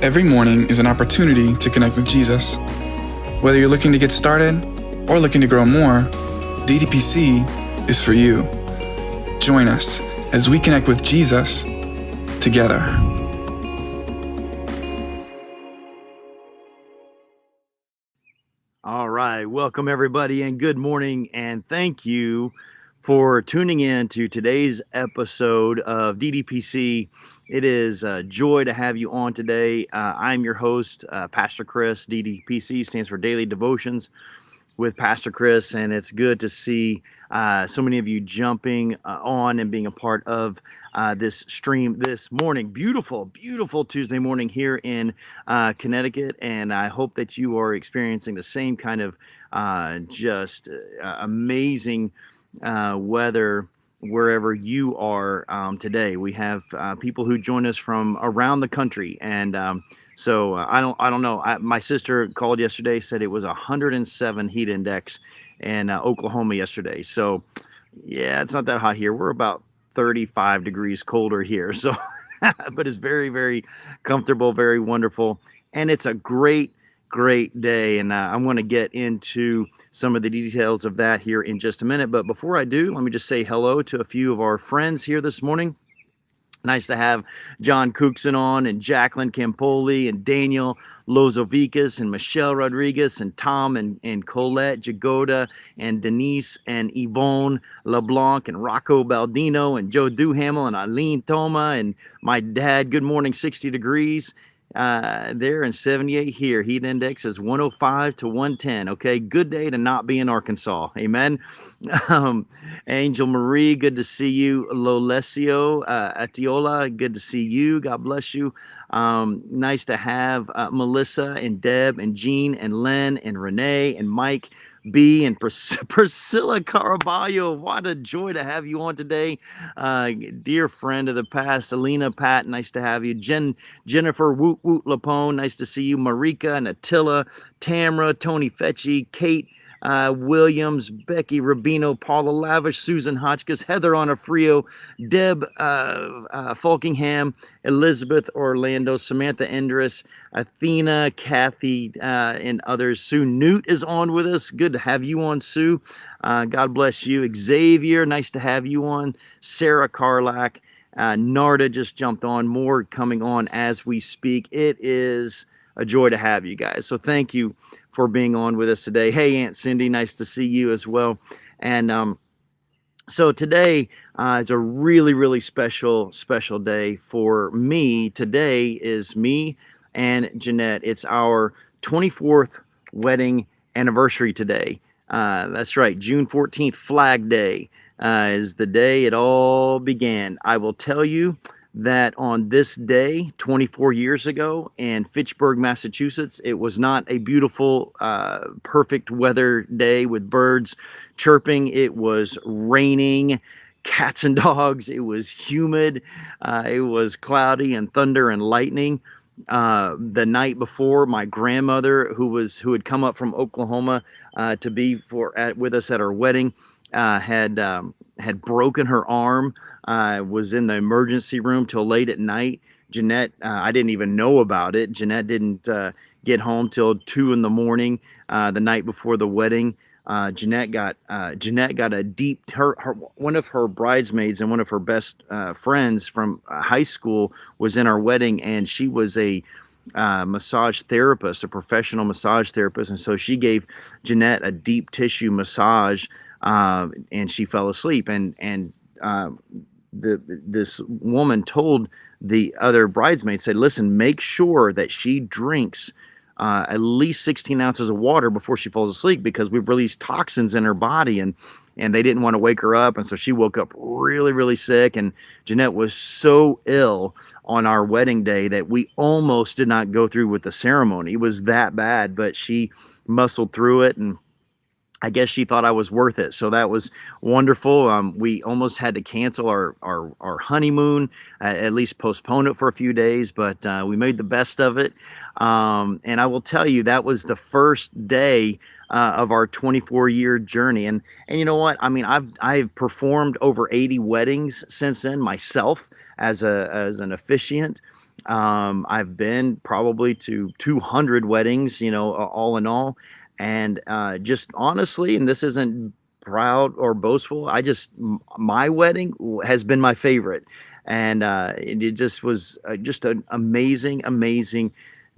Every morning is an opportunity to connect with Jesus. Whether you're looking to get started or looking to grow more, DDPC is for you. Join us as we connect with Jesus together. All right, welcome everybody and good morning, and thank you for tuning in to today's episode of DDPC. It is a joy to have you on today. I'm your host, Pastor Chris. DDPC stands for Daily Devotions with Pastor Chris, and it's good to see so many of you jumping on and being a part of this stream this morning. Beautiful, beautiful Tuesday morning here in Connecticut, and I hope that you are experiencing the same kind of amazing weather wherever you are today. We have people who join us from around the country, and so I don't know. My sister called yesterday, said it was 107 heat index in Oklahoma yesterday. So yeah, it's not that hot here. We're about 35 degrees colder here. So, but it's very, very comfortable, very wonderful, and it's a great day. And I'm going to get into some of the details of that here in just a minute. But before I do, let me just say hello to a few of our friends here this morning. Nice to have John Cookson on, and Jacqueline Campoli, and Daniel Lozovikas, and Michelle Rodriguez, and Tom, and Colette Jagoda, and Denise, and Yvonne LeBlanc, and Rocco Baldino, and Joe Duhamel, and Eileen Thoma, and my dad. Good morning, 60 degrees there, and 78 here. Heat index is 105 to 110. Okay, good day to not be in Arkansas. Amen. Angel Marie, good to see you. Lolesio Atiola, good to see you. God bless you. Nice to have Melissa and Deb and Jean and Len and Renee and Mike B and Priscilla Caraballo. What a joy to have you on today. Dear friend of the past, Alina Pat, nice to have you. Jennifer Woot Woot Lapone, nice to see you. Marika and Attila, Tamra, Tony Fetchy, Kate Williams, Becky Rubino, Paula Lavish, Susan Hotchkiss, Heather Onofrio, Deb Falkingham, Elizabeth Orlando, Samantha Endress, Athena, Kathy, and others. Sue Newt is on with us. Good to have you on, Sue. God bless you. Xavier, nice to have you on. Sarah Carlack, Narda just jumped on. More coming on as we speak. It is a joy to have you guys. So thank you for being on with us today. Hey, Aunt Cindy, nice to see you as well. And so today is a really, really special day for me. Today is me and Jeanette. It's our 24th wedding anniversary today. That's right, June 14th, Flag Day, is the day it all began. I will tell you that on this day, 24 years ago in Fitchburg, Massachusetts, it was not a beautiful, perfect weather day with birds chirping. It was raining, cats and dogs. It was humid. It was cloudy and thunder and lightning. The night before, my grandmother, who had come up from Oklahoma to be with us at our wedding, had broken her arm. Was in the emergency room till late at night. Jeanette, I didn't even know about it. Jeanette didn't get home till 2 in the morning the night before the wedding. Jeanette got a deep. One of her bridesmaids and one of her best friends from high school was in our wedding, and she was a massage therapist, a professional massage therapist, and so she gave Jeanette a deep tissue massage, and she fell asleep. And this woman told the other bridesmaids, said, "Listen, make sure that she drinks at least 16 ounces of water before she falls asleep, because we've released toxins in her body." And they didn't want to wake her up, and so she woke up really, really sick. And Jeanette was so ill on our wedding day that we almost did not go through with the ceremony. It was that bad, but she muscled through it, and I guess she thought I was worth it. So that was wonderful. We almost had to cancel our honeymoon, at least postpone it for a few days, but we made the best of it. And I will tell you, that was the first day of our 24-year journey. And you know what? I mean, I've performed over 80 weddings since then myself as an officiant. I've been probably to 200 weddings, all in all. And just honestly, and this isn't proud or boastful, my wedding has been my favorite. And it just was just an amazing, amazing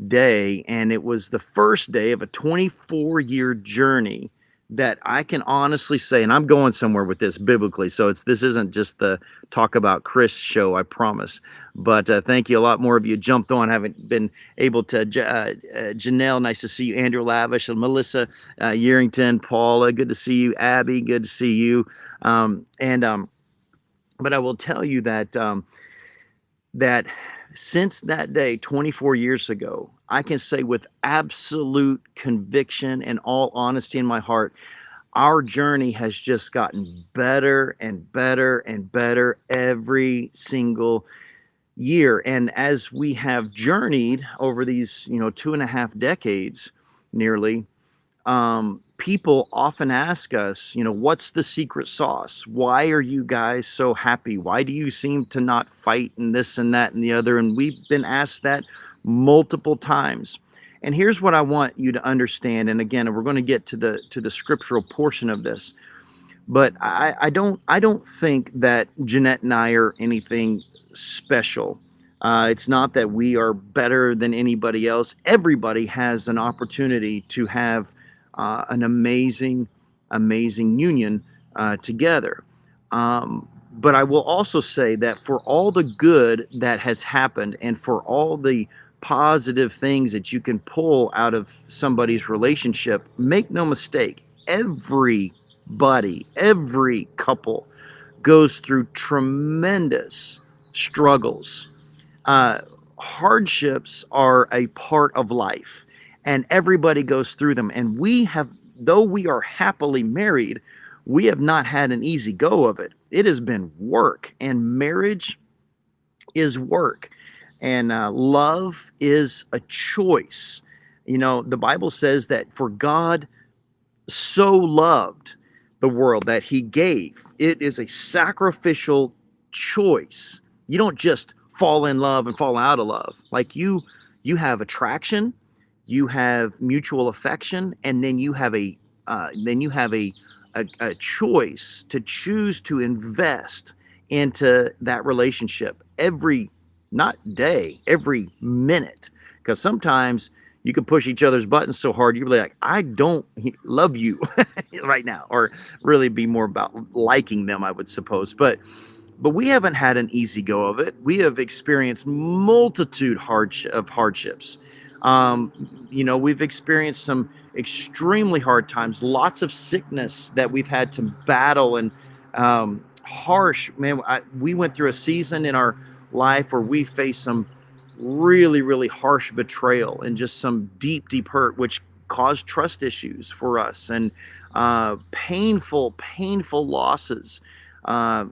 day. And it was the first day of a 24-year journey that I can honestly say, and I'm going somewhere with this biblically, so this isn't just the talk about Chris show, I promise. But thank you. A lot more of you jumped on. Haven't been able to. Janelle, nice to see you. Andrew Lavish, and Melissa Yerington, Paula, good to see you. Abby, good to see you. But I will tell you that since that day, 24 years ago, I can say with absolute conviction and all honesty in my heart, our journey has just gotten better and better and better every single year. And as we have journeyed over these, 2.5 decades nearly, people often ask us, what's the secret sauce? Why are you guys so happy? Why do you seem to not fight and this and that and the other? And we've been asked that multiple times. And here's what I want you to understand. And again, we're going to get to the scriptural portion of this. But I don't think that Jeanette and I are anything special. It's not that we are better than anybody else. Everybody has an opportunity to have an amazing, amazing union together. But I will also say that for all the good that has happened and for all the positive things that you can pull out of somebody's relationship, make no mistake, every couple goes through tremendous struggles. Hardships are a part of life, and everybody goes through them. And though we are happily married, we have not had an easy go of it. It has been work, and marriage is work, and love is a choice. The Bible says that for God so loved the world that he gave. It is a sacrificial choice. You don't just fall in love and fall out of love. Like you have attraction, you have mutual affection, and then you have a choice to choose to invest into that relationship every every minute. Because sometimes you can push each other's buttons so hard, you're really like, I don't love you right now, or really be more about liking them, I would suppose. But we haven't had an easy go of it. We have experienced multitude of hardships. We've experienced some extremely hard times, lots of sickness that we've had to battle, and harsh, man. We went through a season in our life where we faced some really, really harsh betrayal and just some deep, deep hurt, which caused trust issues for us, and painful losses. I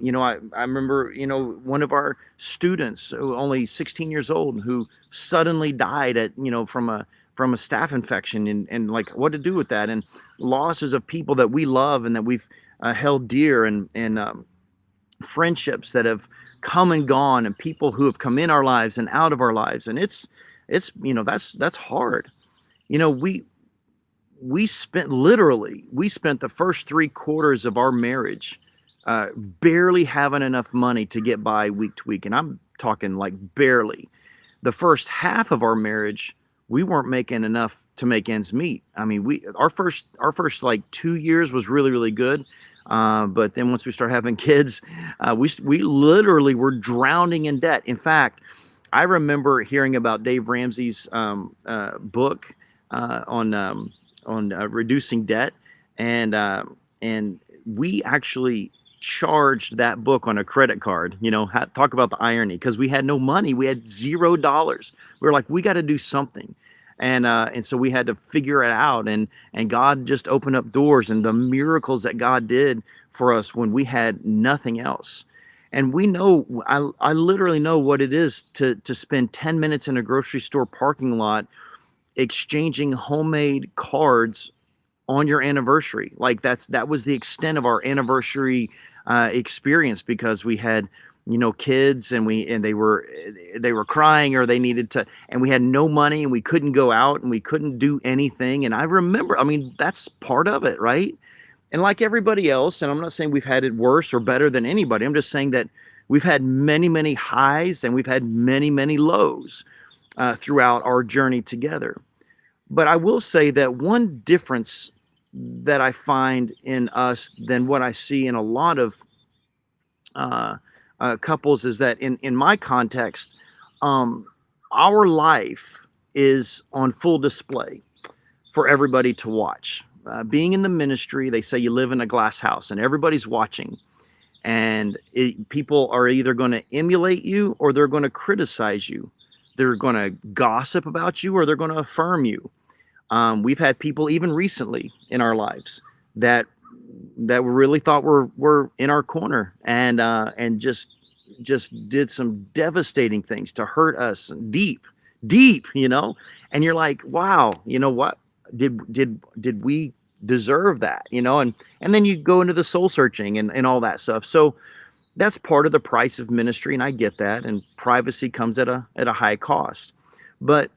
remember, one of our students, only 16 years old, who suddenly died from a staph infection, and like what to do with that, and losses of people that we love and that we've held dear, and friendships that have come and gone, and people who have come in our lives and out of our lives. And it's that's hard. We spent the first 3/4 of our marriage barely having enough money to get by week to week. And I'm talking like barely. The first half of our marriage, we weren't making enough to make ends meet. I mean, our first like 2 years was really, really good. But then once we started having kids, we literally were drowning in debt. In fact, I remember hearing about Dave Ramsey's book on reducing debt, and we actually charged that book on a credit card. Talk about the irony, because we had no money. We had $0. We were like, we got to do something. And so we had to figure it out, and God just opened up doors, and the miracles that God did for us when we had nothing else. And I literally know what it is to spend 10 minutes in a grocery store parking lot exchanging homemade cards on your anniversary. Like that was the extent of our anniversary experience, because we had kids, and they were crying, or they needed to, and we had no money, and we couldn't go out, and we couldn't do anything. And I remember, I mean, that's part of it, right? And like everybody else, and I'm not saying we've had it worse or better than anybody. I'm just saying that we've had many, many highs, and we've had many, many lows throughout our journey together. But I will say that one difference that I find in us than what I see in a lot of couples is that in my context, um, our life is on full display for everybody to watch. Being in the ministry, they say you live in a glass house and everybody's watching. And people are either going to emulate you or they're going to criticize you. They're going to gossip about you or they're going to affirm you. We've had people even recently in our lives that we really thought were in our corner, and just did some devastating things to hurt us deep, deep, and you're like, wow, you know what? Did we deserve that? And then you go into the soul searching and all that stuff. So that's part of the price of ministry, and I get that. And privacy comes at a high cost. But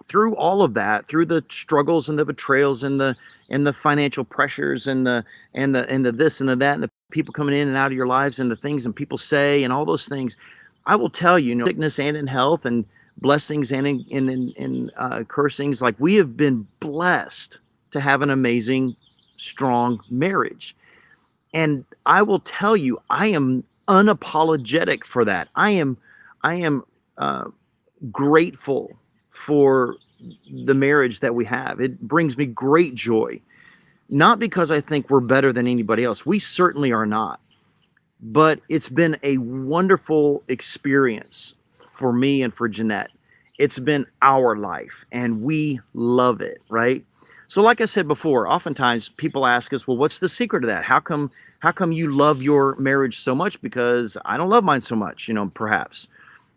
through all of that, through the struggles and the betrayals and the financial pressures and the this and the that and the people coming in and out of your lives and the things and people say and all those things, I will tell you, sickness and in health and blessings and in cursings, like we have been blessed to have an amazing, strong marriage. And I will tell you, I am unapologetic for that. I am grateful for the marriage that we have. It brings me great joy, not because I think we're better than anybody else. We certainly are not. But it's been a wonderful experience for me and for Jeanette. It's been our life, and we love it, right? So like I said before, oftentimes people ask us, well, what's the secret of that? How come you love your marriage so much? Because I don't love mine so much, perhaps.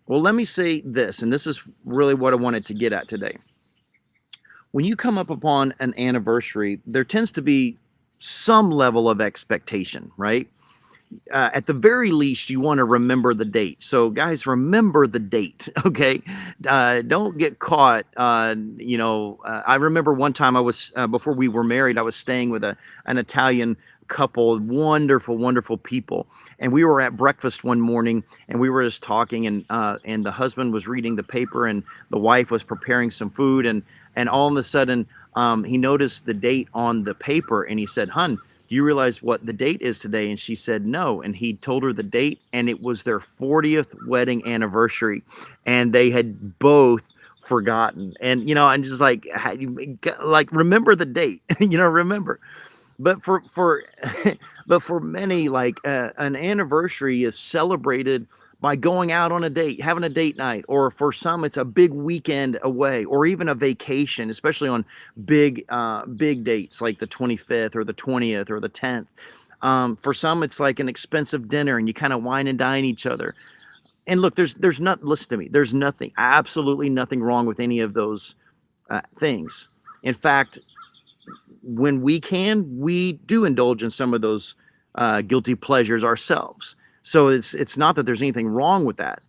Well, let me say this, and this is really what I wanted to get at today. When you come up upon an anniversary, there tends to be some level of expectation, right? At the very least, you want to remember the date. So guys, remember the date, okay? Don't get caught. I remember one time I was, before we were married, I was staying with an Italian couple, wonderful, wonderful people. And we were at breakfast one morning and we were just talking, and the husband was reading the paper and the wife was preparing some food. And all of a sudden, he noticed the date on the paper and he said, "Hun, do you realize what the date is today?" And she said no. And he told her the date, and it was their 40th wedding anniversary. And they had both forgotten. And, I'm just like remember the date, remember. But for but for many, like an anniversary is celebrated by going out on a date, having a date night, or for some it's a big weekend away, or even a vacation, especially on big dates like the 25th or the 20th or the 10th. For some it's like an expensive dinner and you kind of wine and dine each other. And look, there's not, listen to me, there's nothing, absolutely nothing wrong with any of those things. In fact, when we do indulge in some of those guilty pleasures ourselves. So it's not that there's anything wrong with that.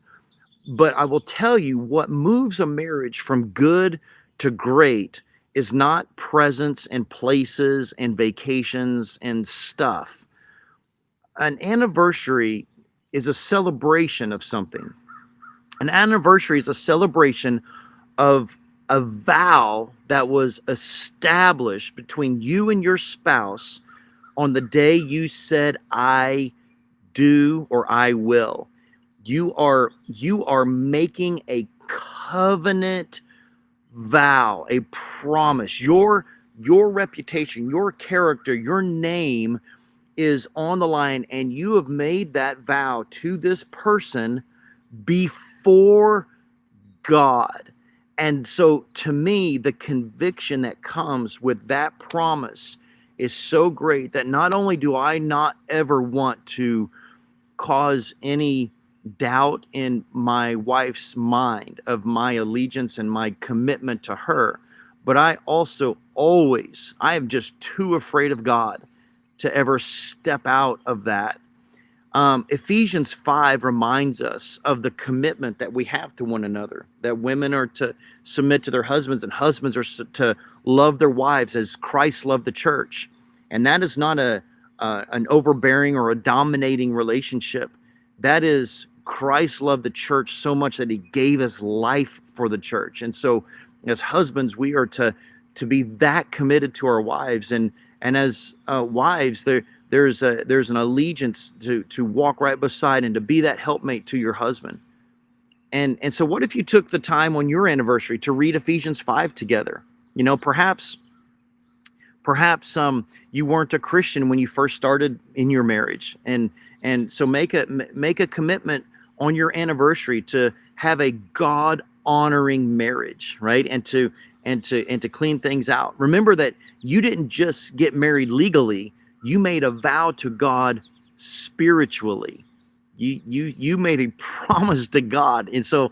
But I will tell you, what moves a marriage from good to great is not presents and places and vacations and stuff. An anniversary is a celebration of something. An anniversary is a celebration of a vow that was established between you and your spouse on the day you said, "I do," or "I will." You are making a covenant vow, a promise. Your reputation, your character, your name is on the line, and you have made that vow to this person before God. And so to me, the conviction that comes with that promise is so great that not only do I not ever want to cause any doubt in my wife's mind of my allegiance and my commitment to her, but I also I am just too afraid of God to ever step out of that. Ephesians 5 reminds us of the commitment that we have to one another, that women are to submit to their husbands and husbands are to love their wives as Christ loved the church. And that is not an overbearing or a dominating relationship. That is, Christ loved the church so much that he gave his life for the church. And so as husbands, we are to be that committed to our wives. And as wives, there's an allegiance to walk right beside and to be that helpmate to your husband. And so what if you took the time on your anniversary to read Ephesians 5 together? You know, perhaps you weren't a Christian when you first started in your marriage, and so make a commitment on your anniversary to have a God honoring marriage, right? And to clean things out. Remember that you didn't just get married legally, you made a vow to God spiritually. You made a promise to God. And so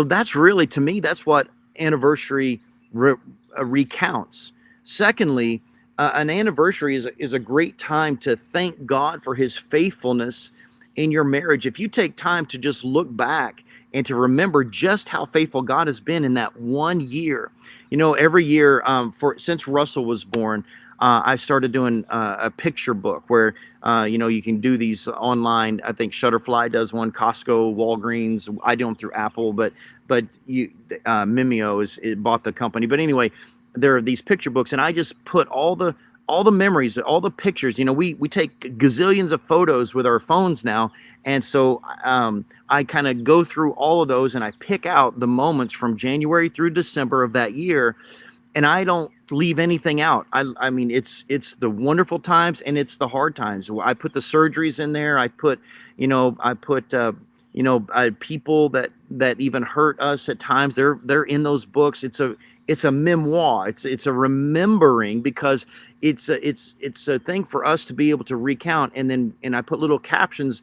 that's really, to me, that's what anniversary recounts. Secondly, an anniversary is a great time to thank God for his faithfulness in your marriage. If you take time to just look back and to remember just how faithful God has been in that 1 year. You know, every year since Russell was born, I started doing a picture book where, you know, you can do these online. I think Shutterfly does one, Costco, Walgreens. I do them through Apple, but Mimeo bought the company. But anyway, there are these picture books, and I just put all the memories, all the pictures. You know, we take gazillions of photos with our phones now, and so I kind of go through all of those, and I pick out the moments from January through December of that year, and I don't leave anything out. I mean, it's the wonderful times and it's the hard times. I put the surgeries in there. I put people that even hurt us at times. They're in those books. It's a memoir. It's a remembering, because it's a thing for us to be able to recount. And I put little captions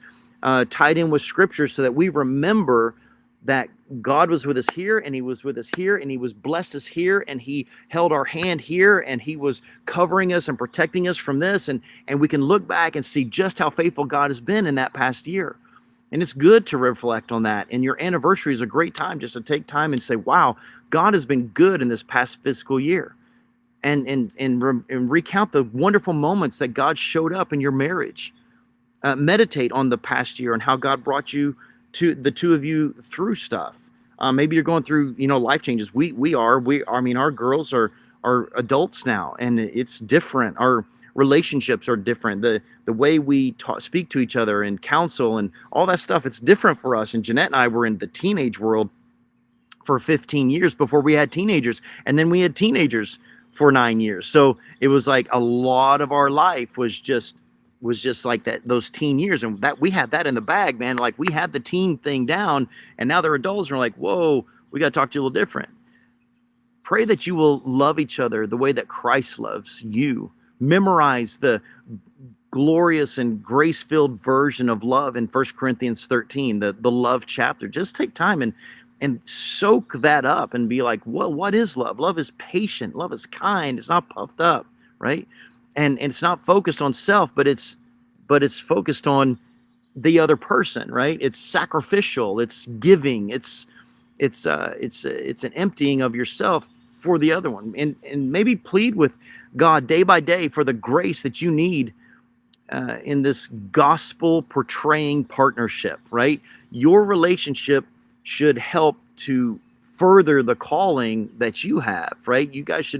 tied in with scripture so that we remember that God was with us here, and he was with us here, and he was blessed us here, and he held our hand here, and he was covering us and protecting us from this. And we can look back and see just how faithful God has been in that past year. And it's good to reflect on that. And your anniversary is a great time just to take time and say, wow, God has been good in this past fiscal year. And recount the wonderful moments that God showed up in your marriage. Meditate on the past year and how God brought you to the two of you through stuff. Maybe you're going through, life changes. I mean, our girls are adults now, and it's different. Our relationships are different. The way we speak to each other and counsel and all that stuff, it's different for us. And Jeanette and I were in the teenage world for 15 years before we had teenagers. And then we had teenagers for 9 years. So it was like a lot of our life was just like that, those teen years. And that we had that in the bag, man. Like, we had the teen thing down, and now they're adults and we're like, whoa, we got to talk to you a little different. Pray that you will love each other the way that Christ loves you. Memorize the glorious and grace-filled version of love in 1 Corinthians 13, the love chapter. Just take time and soak that up and be like, well, what is love? Love is patient. Love is kind. It's not puffed up, right? And it's not focused on self, but it's focused on the other person, right? It's sacrificial. It's giving. It's an emptying of yourself for the other one, and maybe plead with God day by day for the grace that you need in this gospel portraying partnership, right? Your relationship should help to further the calling that you have, right? You guys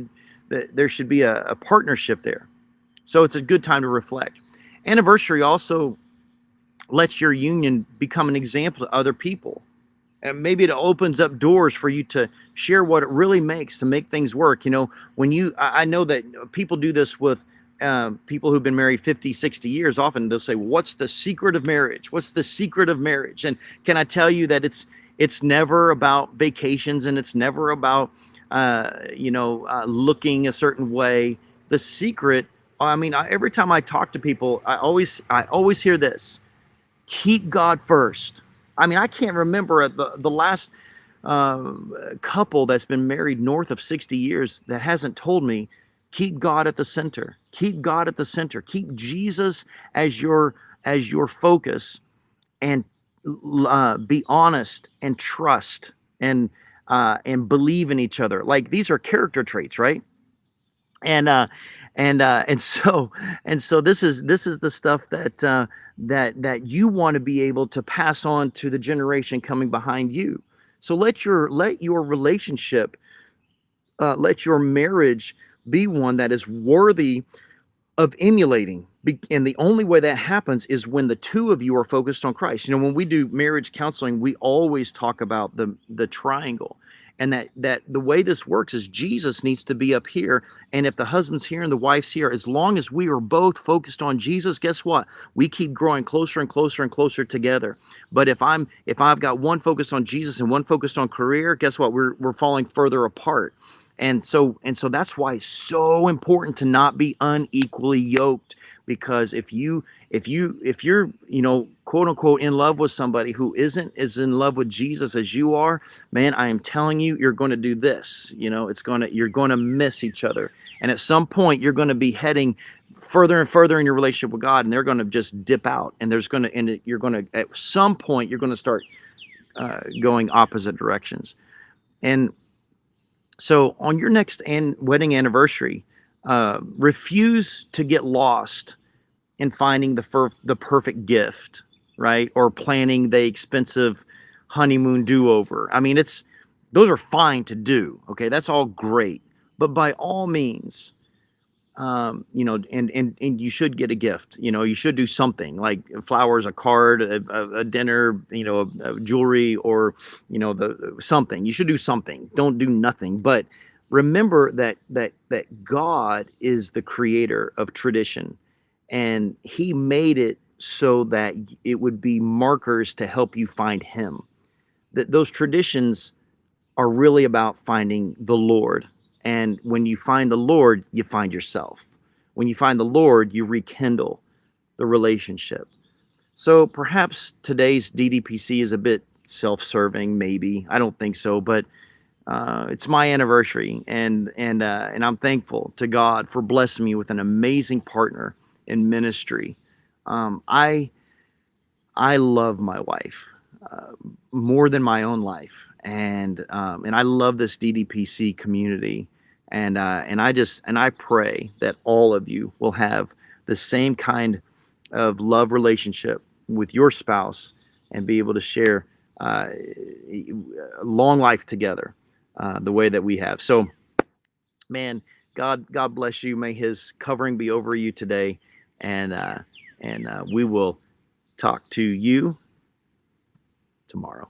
there should be a partnership there. So it's a good time to reflect. Anniversary also lets your union become an example to other people. And maybe it opens up doors for you to share what it really makes to make things work. I know that people do this with people who've been married 50, 60 years. Often they'll say, what's the secret of marriage? What's the secret of marriage? And can I tell you that it's never about vacations, and it's never about, looking a certain way. The secret, every time I talk to people, I always hear this: keep God first. I can't remember the last couple that's been married north of 60 years that hasn't told me, keep God at the center. Keep God at the center. Keep Jesus as your as your focus, and be honest and trust and believe in each other. Like, these are character traits, right? And and so this is the stuff that you want to be able to pass on to the generation coming behind you. So let your relationship, let your marriage be one that is worthy of emulating. And the only way that happens is when the two of you are focused on Christ. You know, when we do marriage counseling, we always talk about the triangle. And that the way this works is Jesus needs to be up here. And if the husband's here and the wife's here, as long as we are both focused on Jesus, guess what? We keep growing closer and closer and closer together. But if I've got one focused on Jesus and one focused on career, guess what? We're falling further apart. And so that's why it's so important to not be unequally yoked. Because if you're quote unquote in love with somebody who isn't as in love with Jesus as you are, man, I am telling you, you're going to do this. You're going to miss each other, and at some point you're going to be heading further and further in your relationship with God, and they're going to just dip out, and you're going to, at some point, you're going to start going opposite directions. And so on your next wedding anniversary, refuse to get lost in finding the perfect gift, right? Or planning the expensive honeymoon do-over. I mean, those are fine to do, okay? That's all great. But by all means, and you should get a gift. You should do something like flowers, a card, a dinner, a jewelry, or the something. You should do something. Don't do nothing. But remember that God is the creator of tradition, and He made it so that it would be markers to help you find Him. That those traditions are really about finding the Lord. And when you find the Lord, you find yourself. When you find the Lord, you rekindle the relationship. So perhaps today's DDPC is a bit self-serving, maybe. I don't think so, but it's my anniversary, and I'm thankful to God for blessing me with an amazing partner in ministry. I love my wife more than my own life, and I love this DDPC community, and I pray that all of you will have the same kind of love relationship with your spouse and be able to share long life together the way that we have. So, man, God bless you. May His covering be over you today, and we will talk to you tomorrow.